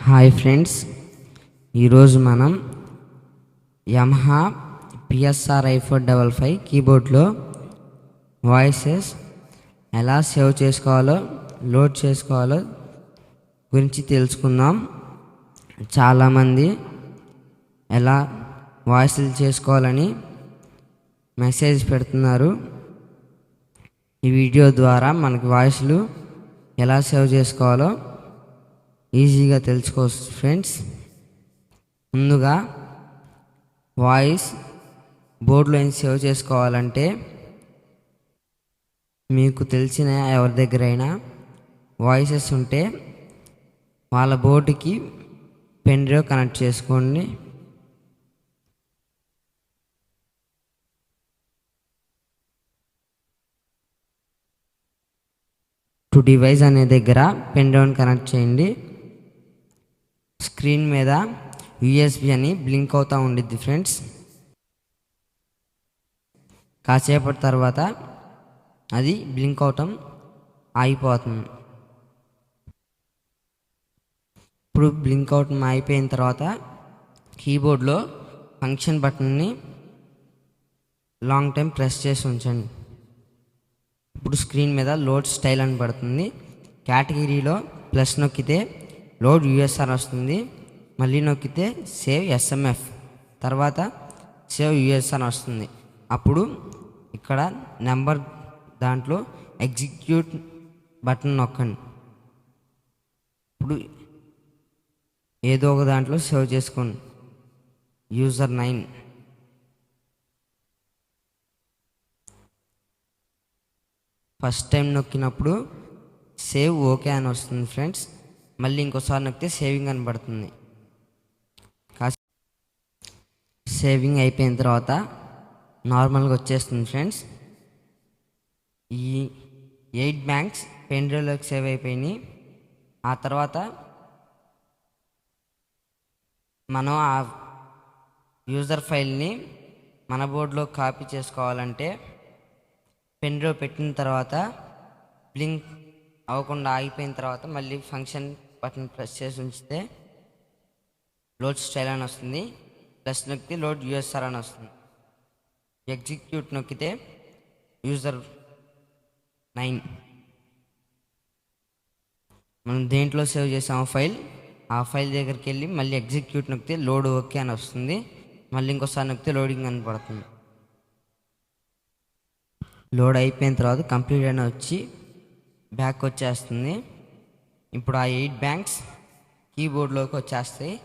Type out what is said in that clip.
Hi friends, ఈరోజు మనం Yamaha PSR i455 కీబోర్డ్లో voices ఎలా సేవ్ చేసుకోవాలో లోడ్ చేసుకోవాలో గురించి తెలుసుకుందాం. చాలామంది ఎలా వాయిస్లు చేసుకోవాలని మెసేజ్ పెడుతున్నారు. ఈ వీడియో ద్వారా మనకి వాయిస్లు ఎలా సేవ్ చేసుకోవాలో ఈజీగా తెలుసుకోవచ్చు ఫ్రెండ్స్. ముందుగా వాయిస్ బోర్డులో సేవ్ చేసుకోవాలంటే మీకు తెలిసిన ఎవరి దగ్గరైనా వాయిసెస్ ఉంటే వాళ్ళ బోర్డుకి పెన్ డ్రైవ్ కనెక్ట్ చేసుకోండి. టు డివైస్ అనే దగ్గర పెన్ డ్రైవ్ని కనెక్ట్ చేయండి. స్క్రీన్ మీద USB అని బ్లింక్ అవుతూ ఉండిద్ది ఫ్రెండ్స్. కాసేపటి తర్వాత అది బ్లింక్ అవటం ఆగిపోతుంది. ఇప్పుడు బ్లింక్ అవటం అయిపోయిన తర్వాత కీబోర్డ్లో ఫంక్షన్ బటన్ని లాంగ్ టైం ప్రెస్ చేసి ఉంచండి. ఇప్పుడు స్క్రీన్ మీద లోడ్ స్టైల్ అని పడుతుంది. కేటగిరీలో ప్లస్ నొక్కితే లోడ్ USR వస్తుంది. మళ్ళీ నొక్కితే సేవ్ SMF, తర్వాత సేవ్ USR వస్తుంది. అప్పుడు ఇక్కడ నెంబర్ దాంట్లో ఎగ్జిక్యూట్ బటన్ నొక్కండి. ఇప్పుడు ఏదో ఒక దాంట్లో సేవ్ చేసుకోండి. యూజర్ 9 ఫస్ట్ టైం నొక్కినప్పుడు సేవ్ ఓకే అని వస్తుంది ఫ్రెండ్స్. మళ్ళీ ఇంకోసారి నొక్కితే సేవింగ్ అని పడుతుంది. సేవింగ్ అయిపోయిన తర్వాత నార్మల్గా వచ్చేస్తుంది ఫ్రెండ్స్. ఈ 8 బ్యాంక్స్ పెన్ డ్రైవ్లోకి సేవ్ అయిపోయినాయి. ఆ తర్వాత మనం ఆ యూజర్ ఫైల్ని మన బోర్డులో కాపీ చేసుకోవాలంటే పెన్ డ్రైవ్ పెట్టిన తర్వాత బ్లింక్ అవ్వకుండా ఆగిపోయిన తర్వాత మళ్ళీ ఫంక్షన్ బటన్ ప్రెస్ చేసి ఉంచితే లోడ్ స్టైల్ అని వస్తుంది. ప్లస్ నొక్కితే లోడ్ USR అని వస్తుంది. ఎగ్జిక్యూట్ నొక్కితే యూజర్ 9 మనం దేంట్లో సేవ్ చేసాము ఫైల్, ఆ ఫైల్ దగ్గరికి వెళ్ళి మళ్ళీ ఎగ్జిక్యూట్ నొక్కితే లోడ్ ఓకే అని వస్తుంది. మళ్ళీ ఇంకోసారి నొక్కితే లోడింగ్ అని పడుతుంది. లోడ్ అయిపోయిన తర్వాత కంప్లీట్ అని వచ్చి బ్యాక్ వచ్చేస్తుంది. ఇప్పుడు ఆ 8 బ్యాంక్స్ కీబోర్డ్లోకి వచ్చేస్తాయి.